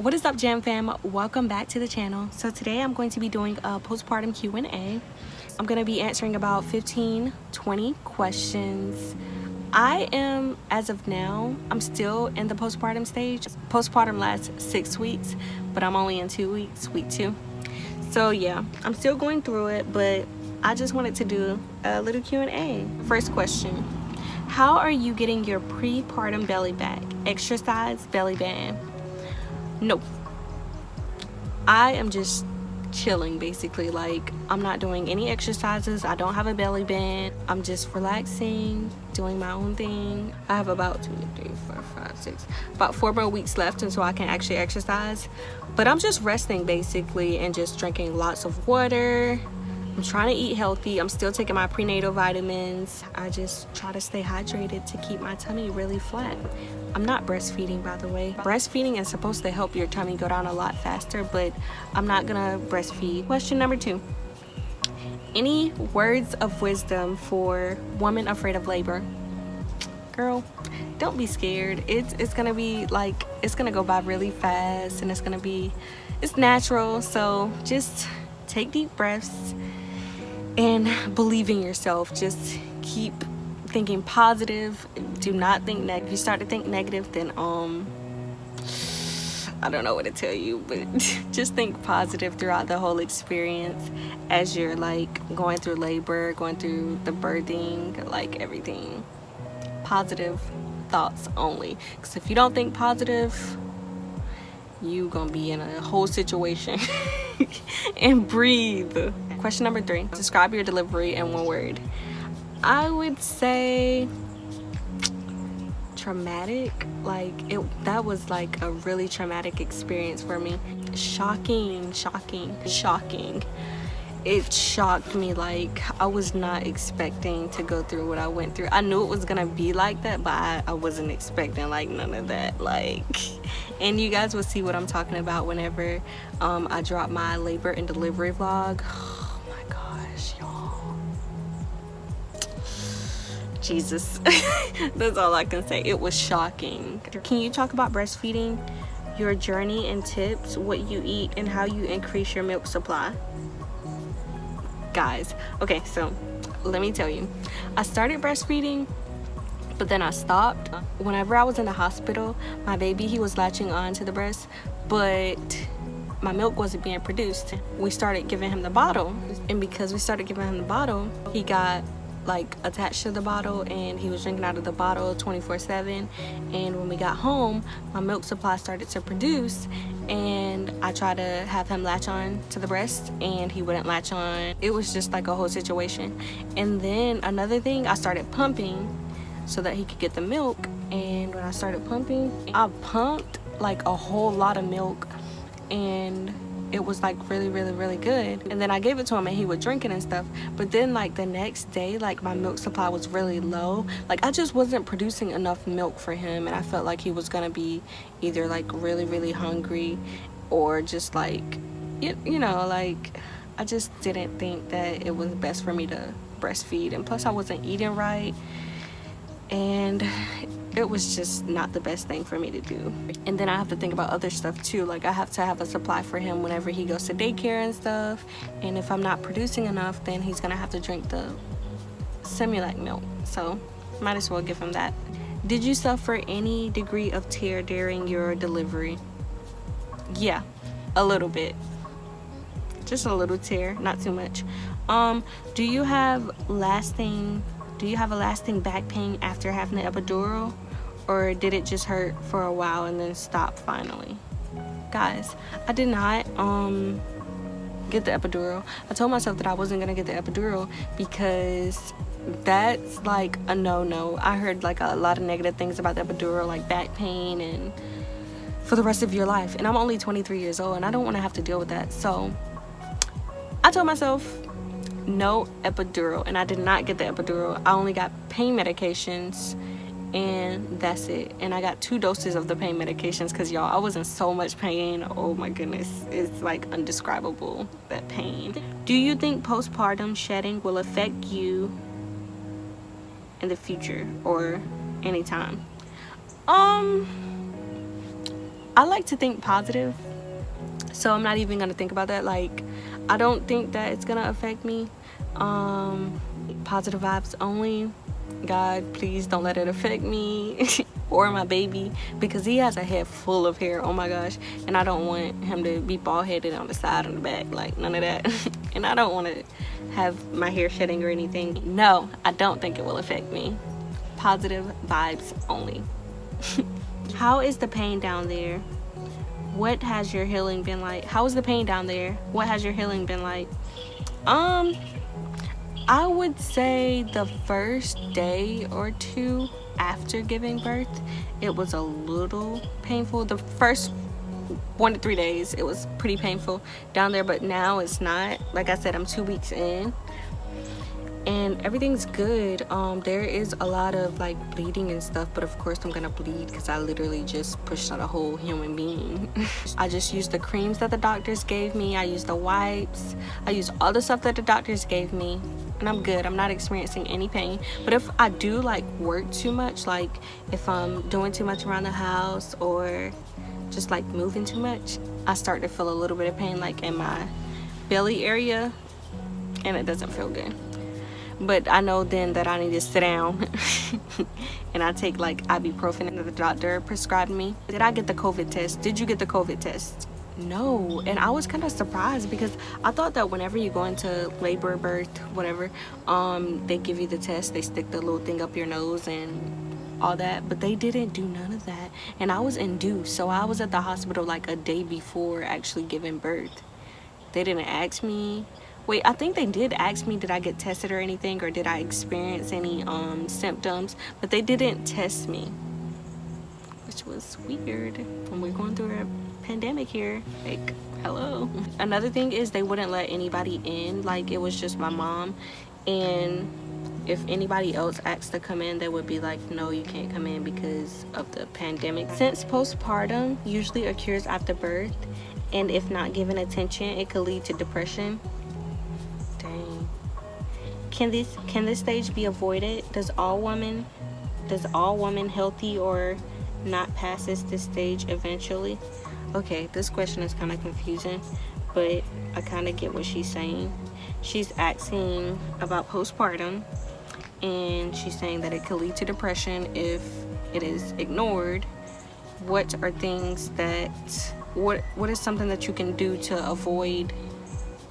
What is up, Jam Fam? Welcome back to the channel. So today I'm going to be doing a postpartum Q&A. I'm going to be answering about 15-20 questions. I am, as of now, I'm still in the postpartum stage. Postpartum lasts 6 weeks, but I'm only in 2 weeks, week 2. So yeah, I'm still going through it, but I just wanted to do a little Q&A. First question: how are you getting your prepartum belly back? Exercise, belly band? Nope. I am just chilling, basically. Like, I'm not doing any exercises. I don't have a belly band. I'm just relaxing, doing my own thing. I have about 4 more weeks left until I can actually exercise, but I'm just resting basically and just drinking lots of water. I'm trying to eat healthy. I'm still taking my prenatal vitamins. I just try to stay hydrated to keep my tummy really flat. I'm not breastfeeding, by the way. Breastfeeding is supposed to help your tummy go down a lot faster, but I'm not gonna breastfeed. Question number 2. Any words of wisdom for women afraid of labor? Girl, don't be scared. It's gonna be like, it's gonna go by really fast, and it's natural. So just take deep breaths and believe in yourself. Just keep thinking positive. Do not think negative. If you start to think negative, then I don't know what to tell you, but just think positive throughout the whole experience as you're like going through labor, going through the birthing, like everything. Positive thoughts only, because if you don't think positive, you gonna be in a whole situation. And breathe. Question number 3: describe your delivery in 1 word. I would say traumatic. That was like a really traumatic experience for me. Shocking. It shocked me. Like, I was not expecting to go through what I went through. I knew it was gonna be like that, but I wasn't expecting like none of that. And you guys will see what I'm talking about whenever I drop my labor and delivery vlog. Oh my gosh, y'all. Jesus. That's all I can say. It was shocking. Can you talk about breastfeeding, your journey and tips, what you eat, and how you increase your milk supply? Guys, okay, so let me tell you, I started breastfeeding, but then I stopped. Whenever I was in the hospital, my baby, he was latching on to the breast, but my milk wasn't being produced. We started giving him the bottle, and because we started giving him the bottle, he got like attached to the bottle, and he was drinking out of the bottle 24/7. And when we got home, my milk supply started to produce, and I tried to have him latch on to the breast, and he wouldn't latch on. It was just like a whole situation. And then another thing, I started pumping so that he could get the milk. And when I started pumping, I pumped like a whole lot of milk, and it was like really good. And then I gave it to him, and he would drink it and stuff. But then like the next day, like my milk supply was really low. Like, I just wasn't producing enough milk for him, and I felt like he was gonna be either like really hungry, or just like you know, like, I just didn't think that it was best for me to breastfeed. And plus I wasn't eating right, and it was just not the best thing for me to do. And then I have to think about other stuff too. Like, I have to have a supply for him whenever he goes to daycare and stuff. And if I'm not producing enough, then he's gonna have to drink the Similac milk. So might as well give him that. Did you suffer any degree of tear during your delivery? Yeah, a little bit. Just a little tear, not too much. Do you have a lasting back pain after having the epidural, or did it just hurt for a while and then stop finally? Guys, I did not get the epidural. I told myself that I wasn't gonna get the epidural because that's like a no-no. I heard like a lot of negative things about the epidural, like back pain and for the rest of your life. And I'm only 23 years old, and I don't want to have to deal with that. So I told myself no epidural, and I did not get the epidural. I only got pain medications, and that's it. And I got 2 doses of the pain medications, because y'all, I was in so much pain. Oh my goodness, it's like undescribable, that pain. Do you think postpartum shedding will affect you in the future or anytime? I like to think positive, so I'm not even gonna think about that. Like, I don't think that it's gonna affect me. Positive vibes only. God, please don't let it affect me or my baby, because he has a head full of hair. Oh my gosh. And I don't want him to be bald headed on the side and the back, like none of that. And I don't want to have my hair shedding or anything. No, I don't think it will affect me. Positive vibes only. How is the pain down there? What has your healing been like? How is the pain down there? What has your healing been like? I would say the first day or two after giving birth, it was a little painful. The first 1 to 3 days, it was pretty painful down there, but now it's not. Like I said, I'm 2 weeks in and everything's good. There is a lot of like bleeding and stuff, but of course I'm gonna bleed because I literally just pushed out a whole human being. I just used the creams that the doctors gave me. I used the wipes. I used all the stuff that the doctors gave me, and I'm good. I'm not experiencing any pain. But if I do like work too much, like if I'm doing too much around the house or just like moving too much, I start to feel a little bit of pain like in my belly area, and it doesn't feel good. But I know then that I need to sit down and I take like ibuprofen that the doctor prescribed me. Did I get the COVID test? Did you get the COVID test? No. And I was kind of surprised because I thought that whenever you go into labor, birth, whatever, they give you the test. They stick the little thing up your nose and all that, but they didn't do none of that. And I was induced, so I was at the hospital like a day before actually giving birth. They didn't ask me. Wait, I think they did ask me, did I get tested or anything, or did I experience any symptoms, but they didn't test me, which was weird when we're going through a pandemic here. Like, hello. Another thing is they wouldn't let anybody in. Like, it was just my mom, and if anybody else asked to come in, they would be like, no, you can't come in because of the pandemic. Since postpartum usually occurs after birth, and if not given attention, it could lead to depression. Dang. Can this stage be avoided? Does all women healthy or not passes this stage eventually? Okay, this question is kind of confusing, but I kind of get what she's saying. She's asking about postpartum, and she's saying that it could lead to depression if it is ignored. What are things that what is something that you can do to avoid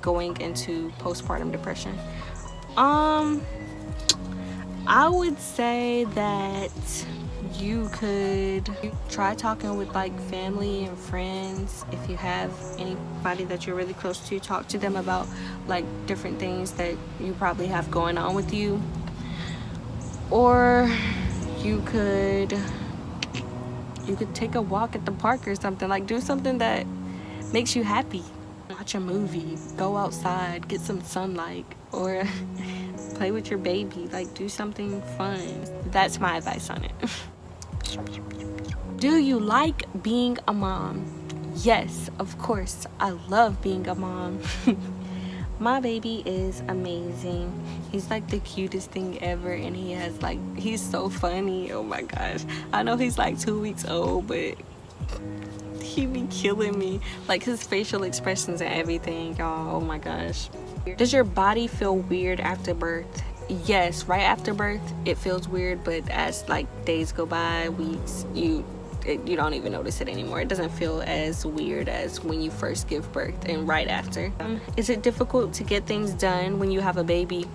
going into postpartum depression? I would say that you could try talking with like family and friends. If you have anybody that you're really close to, talk to them about like different things that you probably have going on with you. Or you could take a walk at the park or something. Like, do something that makes you happy. Watch a movie, go outside, get some sunlight, or play with your baby. Like, do something fun. That's my advice on it. Do you like being a mom? Yes, of course. I love being a mom. My baby is amazing. He's like the cutest thing ever, and he's so funny. Oh my gosh. I know he's like 2 weeks old, but he be killing me. Like, his facial expressions and everything, y'all. Oh my gosh. Does your body feel weird after birth? Yes, right after birth it feels weird, but as like days go by, weeks, you don't even notice it anymore. It doesn't feel as weird as when you first give birth and right after. Is it difficult to get things done when you have a baby?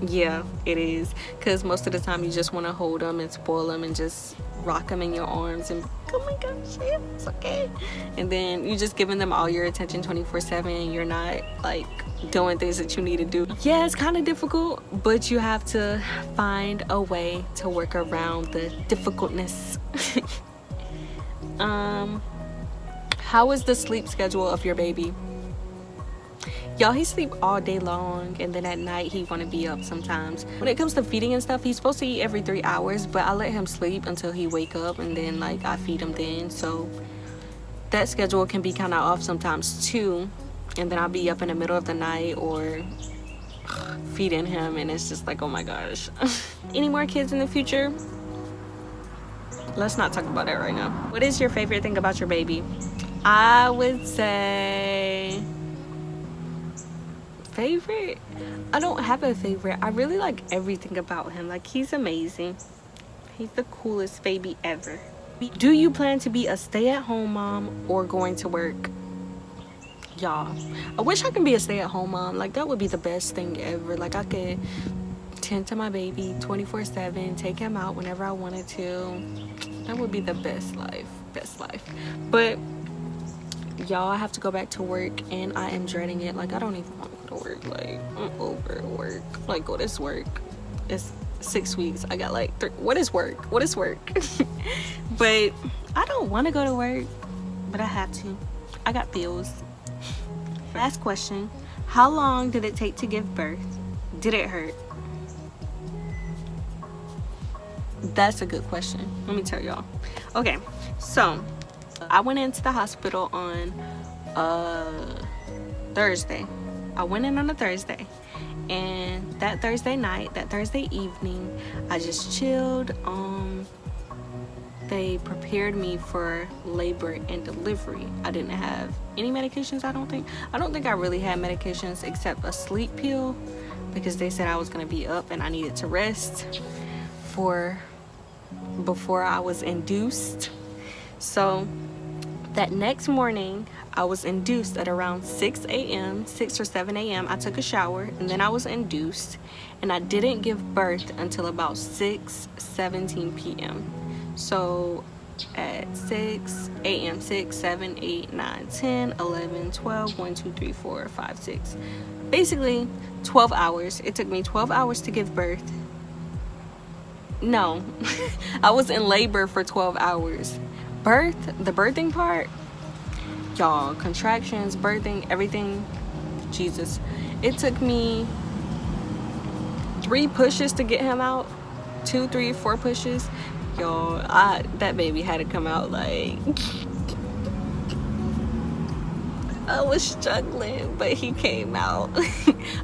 Yeah, it is, because most of the time you just want to hold them and spoil them and just rock them in your arms and oh my gosh, yeah, it's okay. And then you're just giving them all your attention 24/7. You're not like doing things that you need to do. Yeah, it's kind of difficult, but you have to find a way to work around the difficultness. How is the sleep schedule of your baby? Y'all, he sleep all day long, and then at night he want to be up sometimes. When it comes to feeding and stuff, he's supposed to eat every 3 hours, but I let him sleep until he wake up, and then like I feed him then. So that schedule can be kind of off sometimes too, and then I'll be up in the middle of the night or feeding him, and it's just like, oh my gosh. Any more kids in the future? let's not talk about that right now. What is your favorite thing about your baby? I would say favorite, I don't have a favorite. I really like everything about him. Like, he's amazing. He's the coolest baby ever. Do you plan to be a stay-at-home mom or going to work? Y'all, I wish I could be a stay-at-home mom. Like, that would be the best thing ever. Like, I could tend to my baby 24/7, take him out whenever I wanted to. That would be the best life. But y'all, I have to go back to work and I am dreading it. Like, I don't even want to go to work. Like, I'm over work. Like, what is work? It's 6 weeks. I got like 3. What is work? But I don't want to go to work, but I have to. I got bills. Last question. How long did it take to give birth? Did it hurt? That's a good question. Let me tell y'all. Okay, so I went into the hospital on Thursday. I went in on a Thursday, and that Thursday night, that Thursday evening, I just chilled. They prepared me for labor and delivery. I didn't have any medications. I don't think I really had medications except a sleep pill, because they said I was gonna be up and I needed to rest before I was induced. So that next morning I was induced at around 6 or 7 a.m. I took a shower and then I was induced, and I didn't give birth until about 6:17 p.m. So at 6 a.m. 6, 7, 8, 9, 10, 11, 12, 1, 2, 3, 4, 5, 6. Basically 12 hours. It took me 12 hours to give birth. No, I was in labor for 12 hours. The birthing part, y'all, contractions, birthing, everything, Jesus. It took me 3 pushes to get him out. 2, 3, 4 pushes. Y'all, that baby had to come out like... I was struggling, but he came out.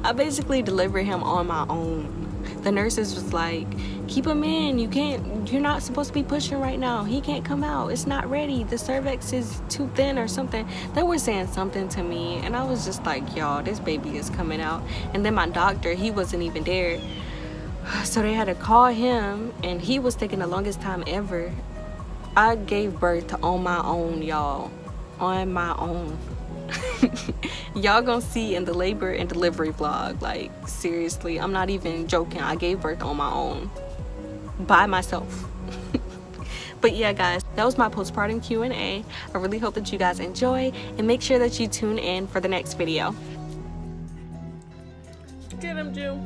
I basically delivered him on my own. The nurses was like, keep him in. You're not supposed to be pushing right now. He can't come out. It's not ready. The cervix is too thin or something. They were saying something to me, and I was just like, y'all, this baby is coming out. And then my doctor, he wasn't even there. So they had to call him, and he was taking the longest time ever. I gave birth on my own, y'all. On my own. Y'all gonna see in the labor and delivery vlog. Like, seriously, I'm not even joking. I gave birth on my own. By myself. But yeah, guys, that was my postpartum Q&A. I really hope that you guys enjoy, and make sure that you tune in for the next video. Get him, Jew.